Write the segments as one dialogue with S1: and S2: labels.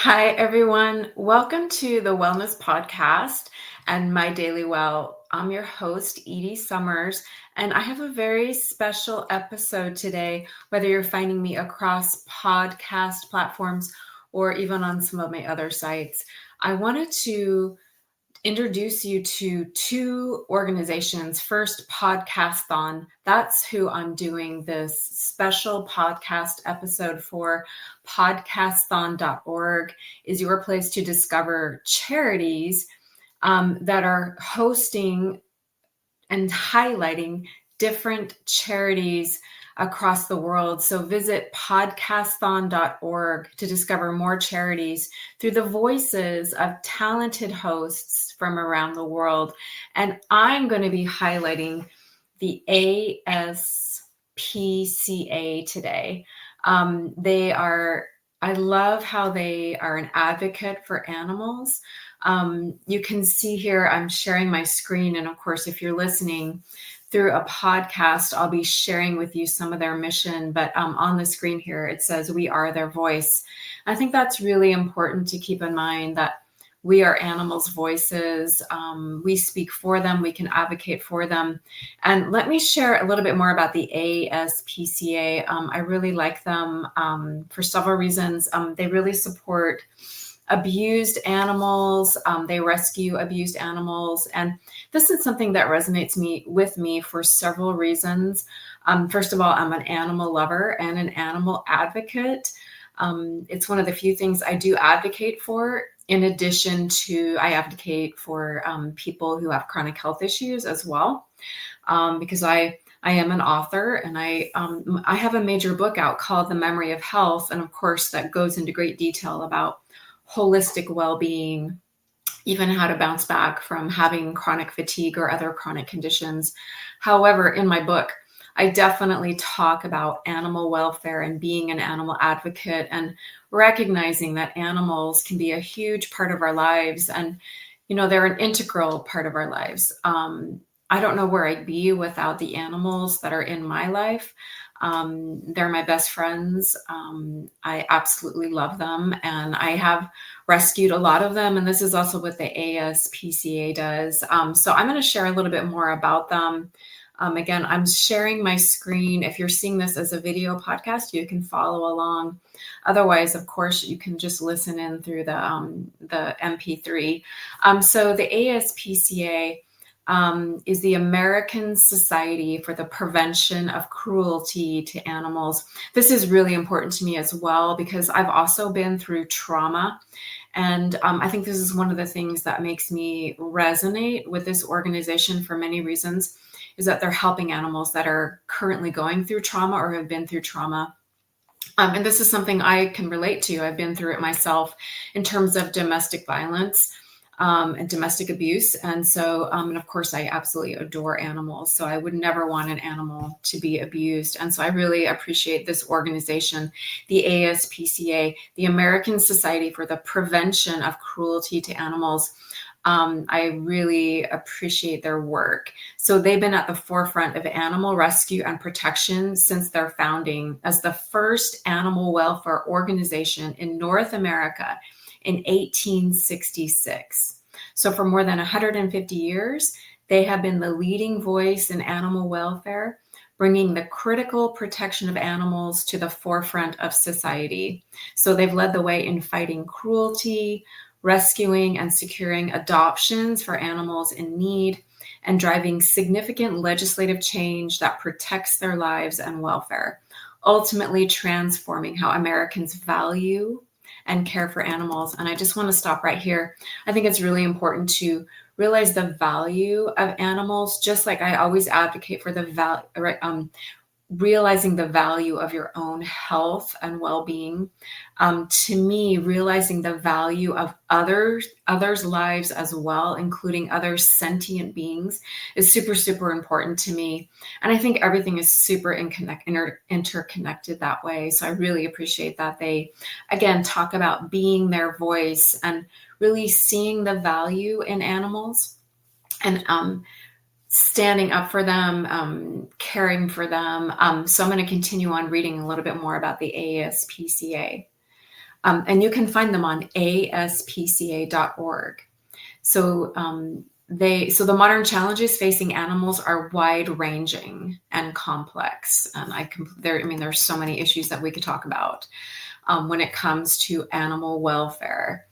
S1: Hi, everyone. Welcome to the Wellness Podcast and My Daily Well. I'm your host, Edie Summers, and I have a very special episode today, whether you're finding me across podcast platforms or even on some of my other sites. I wanted to introduce you to two organizations. First, Podcastathon. That's who I'm doing this special podcast episode for. Podcastathon.org is your place to discover charities that are hosting and highlighting different charities across the world. So visit podcastathon.org to discover more charities through the voices of talented hosts from around the world. And I'm going to be highlighting the ASPCA today. I love how they are an advocate for animals. You can see here, I'm sharing my screen. And of course, if you're listening through a podcast, I'll be sharing with you some of their mission. But on the screen here, it says, "We are their voice." I think that's really important to keep in mind, that we are animals' voices. We speak for them. We can advocate for them. And let me share a little bit more about the ASPCA. I really like them for several reasons. They really support abused animals. They rescue abused animals. And this is something that resonates with me for several reasons. First of all, I'm an animal lover and an animal advocate. It's one of the few things I do advocate for. In addition to, I advocate for people who have chronic health issues as well, because I am an author, and I have a major book out called The Memory of Health. And of course, that goes into great detail about holistic well-being, even how to bounce back from having chronic fatigue or other chronic conditions. However, in my book, I definitely talk about animal welfare and being an animal advocate, and recognizing that animals can be a huge part of our lives. And, they're an integral part of our lives. I don't know where I'd be without the animals that are in my life. They're my best friends. I absolutely love them, and I have rescued a lot of them. And this is also what the ASPCA does. So I'm going to share a little bit more about them. Again, I'm sharing my screen. If you're seeing this as a video podcast, you can follow along. Otherwise, of course, you can just listen in through the MP3. So the ASPCA is the American Society for the Prevention of Cruelty to Animals. This is really important to me as well, because I've also been through trauma. And I think this is one of the things that makes me resonate with this organization for many reasons, is that they're helping animals that are currently going through trauma or have been through trauma. And this is something I can relate to. I've been through it myself in terms of domestic violence and domestic abuse. And so, and of course, I absolutely adore animals. So I would never want an animal to be abused. And so I really appreciate this organization, the ASPCA, the American Society for the Prevention of Cruelty to Animals. I really appreciate their work. So they've been at the forefront of animal rescue and protection since their founding as the first animal welfare organization in North America in 1866. So for more than 150 years, they have been the leading voice in animal welfare, bringing the critical protection of animals to the forefront of society. So they've led the way in fighting cruelty, rescuing and securing adoptions for animals in need, and driving significant legislative change that protects their lives and welfare, ultimately transforming how Americans value and care for animals. And I just want to stop right here. I think it's really important to realize the value of animals, just like I always advocate for the value, realizing the value of your own health and well-being. To me, realizing the value of others' lives as well, including other sentient beings, is super, super important to me. And I think everything is super interconnected that way. So I really appreciate that they, again, talk about being their voice and really seeing the value in animals, and standing up for them, caring for them. So I'm going to continue on reading a little bit more about the ASPCA. And you can find them on aspca.org. So so the modern challenges facing animals are wide-ranging and complex. And there's so many issues that we could talk about when it comes to animal welfare,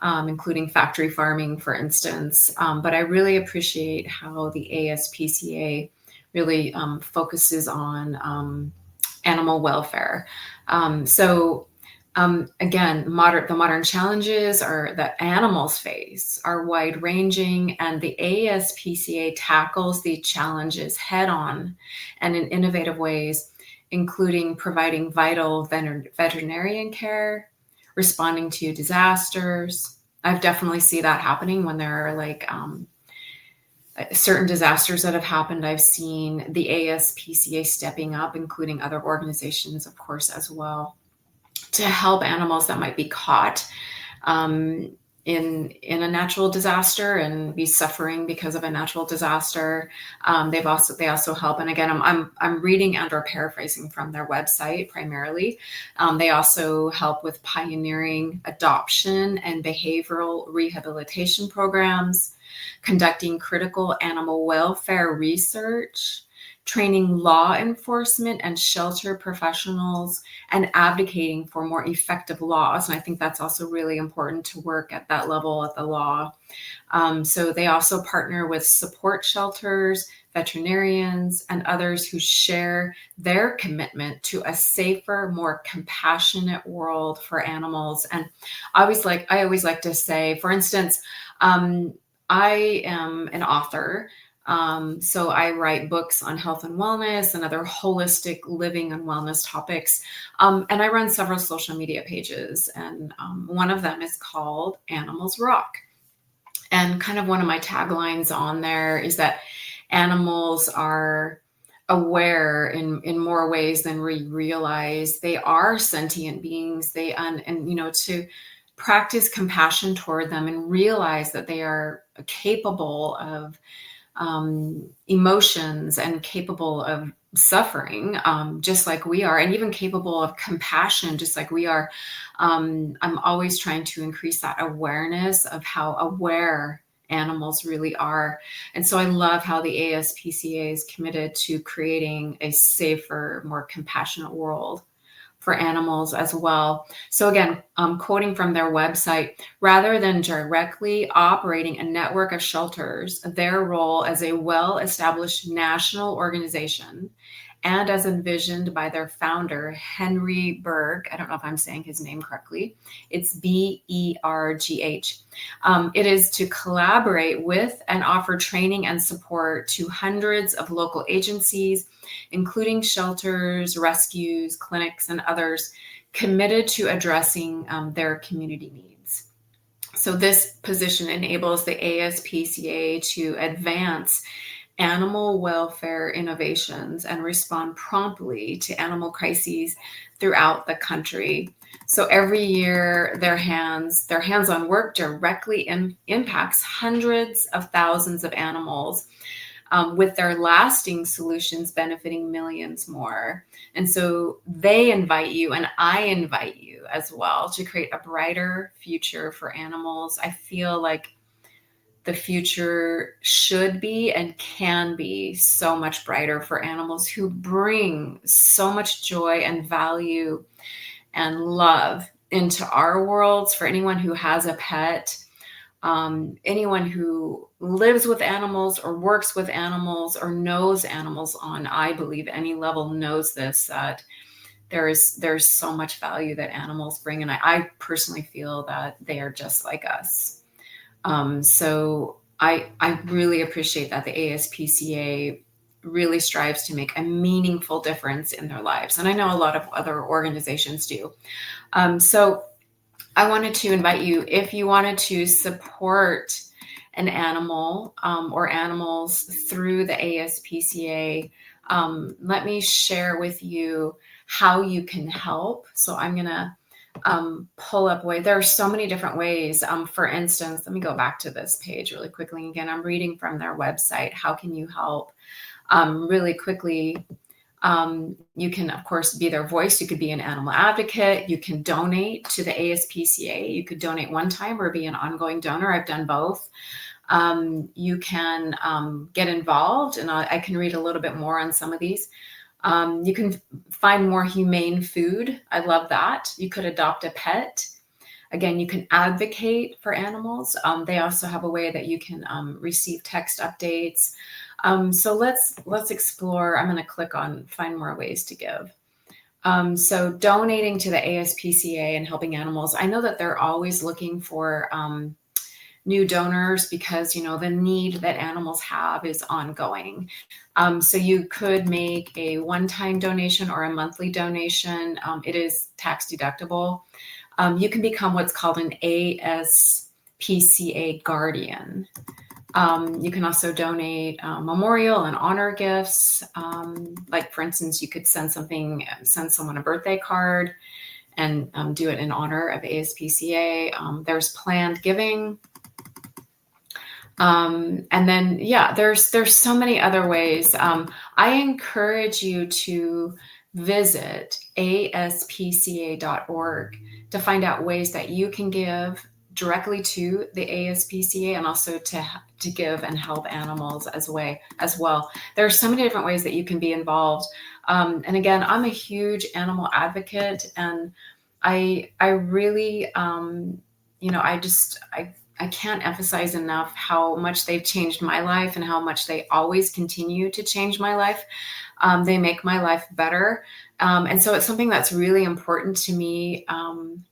S1: including factory farming, for instance. But I really appreciate how the ASPCA really focuses on animal welfare. Again, the modern challenges that animals face are wide-ranging, and the ASPCA tackles the challenges head-on and in innovative ways, including providing vital veterinarian care, responding to disasters. I've definitely seen that happening when there are certain disasters that have happened. I've seen the ASPCA stepping up, including other organizations, of course, as well, to help animals that might be caught in a natural disaster and be suffering because of a natural disaster. They also help, and again, I'm reading and or paraphrasing from their website primarily. They also help with pioneering adoption and behavioral rehabilitation programs, conducting critical animal welfare research, training law enforcement and shelter professionals, and advocating for more effective laws. And I think that's also really important to work at that level at the law. So they also partner with support shelters, veterinarians, and others who share their commitment to a safer, more compassionate world for animals. And I always like to say, for instance, I am an author. So I write books on health and wellness and other holistic living and wellness topics. And I run several social media pages. And one of them is called Animals Rock. And kind of one of my taglines on there is that animals are aware in more ways than we realize. They are sentient beings. To practice compassion toward them and realize that they are capable of emotions and capable of suffering, just like we are, and even capable of compassion, just like we are. I'm always trying to increase that awareness of how aware animals really are. And so I love how the ASPCA is committed to creating a safer, more compassionate world for animals as well. So again, quoting from their website, rather than directly operating a network of shelters, their role as a well-established national organization and as envisioned by their founder, Henry Berg, I don't know if I'm saying his name correctly, it's B-E-R-G-H. It is to collaborate with and offer training and support to hundreds of local agencies, including shelters, rescues, clinics, and others committed to addressing their community needs. So this position enables the ASPCA to advance animal welfare innovations and respond promptly to animal crises throughout the country. So every year, their hands-on work directly impacts hundreds of thousands of animals, with their lasting solutions benefiting millions more. And so they invite you, and I invite you as well, to create a brighter future for animals. I feel like the future should be and can be so much brighter for animals who bring so much joy and value and love into our worlds. For anyone who has a pet, anyone who lives with animals or works with animals or knows animals on, I believe, any level knows this, that there's so much value that animals bring. And I personally feel that they are just like us. So I really appreciate that the ASPCA really strives to make a meaningful difference in their lives. And I know a lot of other organizations do. So I wanted to invite you, if you wanted to support an animal or animals through the ASPCA, let me share with you how you can help. So I'm going to pull up there are so many different ways. For instance, let me go back to this page really quickly. Again, I'm reading from their website. How can you help? Really quickly, You can, of course, be their voice. You could be an animal advocate. You can donate to the ASPCA. You could donate one time or be an ongoing donor. I've done both. You can get involved, and I can read a little bit more on some of these. You can find more humane food. I love that. You could adopt a pet. Again, you can advocate for animals. They also have a way that you can receive text updates. So let's explore. I'm going to click on find more ways to give. So donating to the ASPCA and helping animals. I know that they're always looking for new donors because, the need that animals have is ongoing. So you could make a one-time donation or a monthly donation. It is tax deductible. You can become what's called an ASPCA guardian. You can also donate memorial and honor gifts. Like, for instance, you could send someone a birthday card and do it in honor of ASPCA. There's planned giving. And then, there's so many other ways. I encourage you to visit ASPCA.org to find out ways that you can give directly to the ASPCA and also to give and help animals as well. There are so many different ways that you can be involved. And again, I'm a huge animal advocate, and I really, I can't emphasize enough how much they've changed my life and how much they always continue to change my life. They make my life better. And so it's something that's really important to me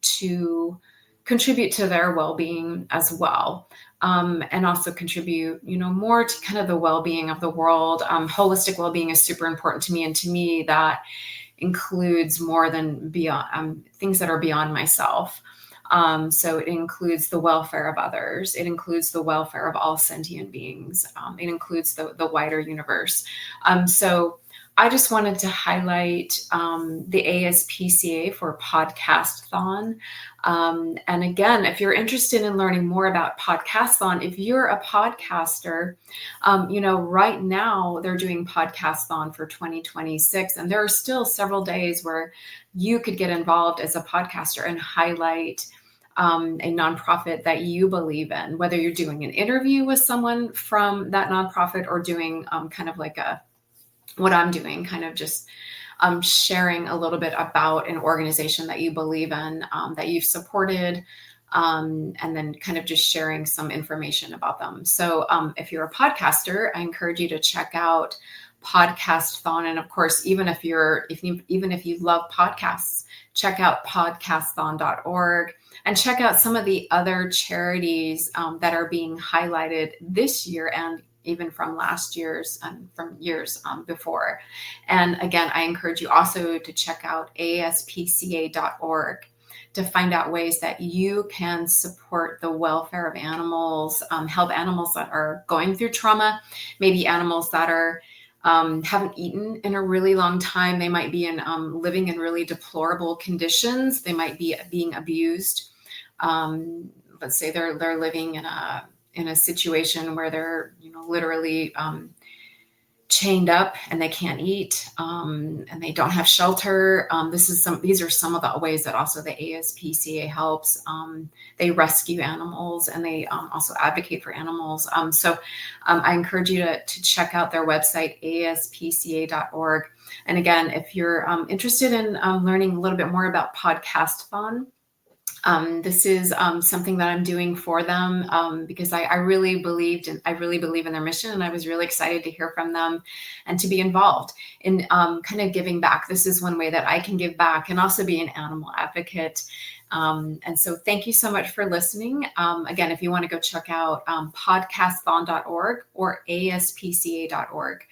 S1: to contribute to their well-being as well. And also contribute, more to kind of the well-being of the world. Holistic well-being is super important to me. And to me, that includes more than beyond things that are beyond myself. So it includes the welfare of others. It includes the welfare of all sentient beings. It includes the wider universe. So I just wanted to highlight the ASPCA for Podcast-thon. And again, if you're interested in learning more about Podcast-thon, if you're a podcaster, right now they're doing Podcast-thon for 2026. And there are still several days where you could get involved as a podcaster and highlight a nonprofit that you believe in, whether you're doing an interview with someone from that nonprofit or doing kind of like what I'm doing, kind of just sharing a little bit about an organization that you believe in, that you've supported, and then kind of just sharing some information about them. So if you're a podcaster, I encourage you to check out Podcast-thon. And of course, even if you love podcasts, check out podcastthon.org and check out some of the other charities that are being highlighted this year and even from last year's and from years before. And again, I encourage you also to check out ASPCA.org to find out ways that you can support the welfare of animals, help animals that are going through trauma, maybe animals that are haven't eaten in a really long time. They might be living in really deplorable conditions. They might be being abused. Let's say they're living in a situation where they're literally chained up and they can't eat, and they don't have shelter. These are some of the ways that also the ASPCA helps. They rescue animals and they also advocate for animals. So I encourage you to check out their website, aspca.org. And again, if you're interested in learning a little bit more about Podcast-thon, this is something that I'm doing for them because I really believe in their mission, and I was really excited to hear from them and to be involved in kind of giving back. This is one way that I can give back and also be an animal advocate. And so thank you so much for listening. Again, if you want to go check out podcastthon.org or aspca.org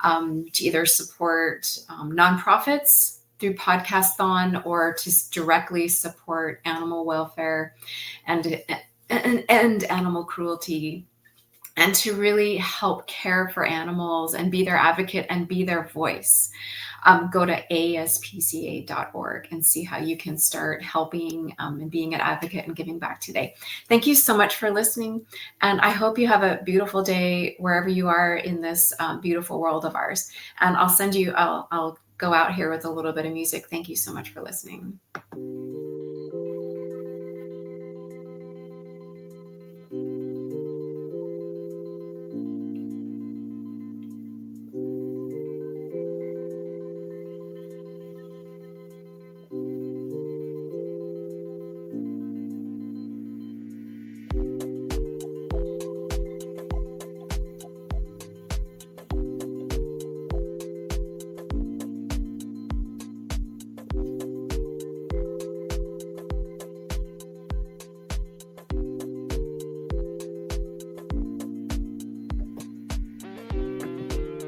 S1: to either support nonprofits through Podcast-thon or to directly support animal welfare and animal cruelty and to really help care for animals and be their advocate and be their voice, go to aspca.org and see how you can start helping and being an advocate and giving back today. Thank you so much for listening. And I hope you have a beautiful day wherever you are in this beautiful world of ours. And I'll go out here with a little bit of music. Thank you so much for listening.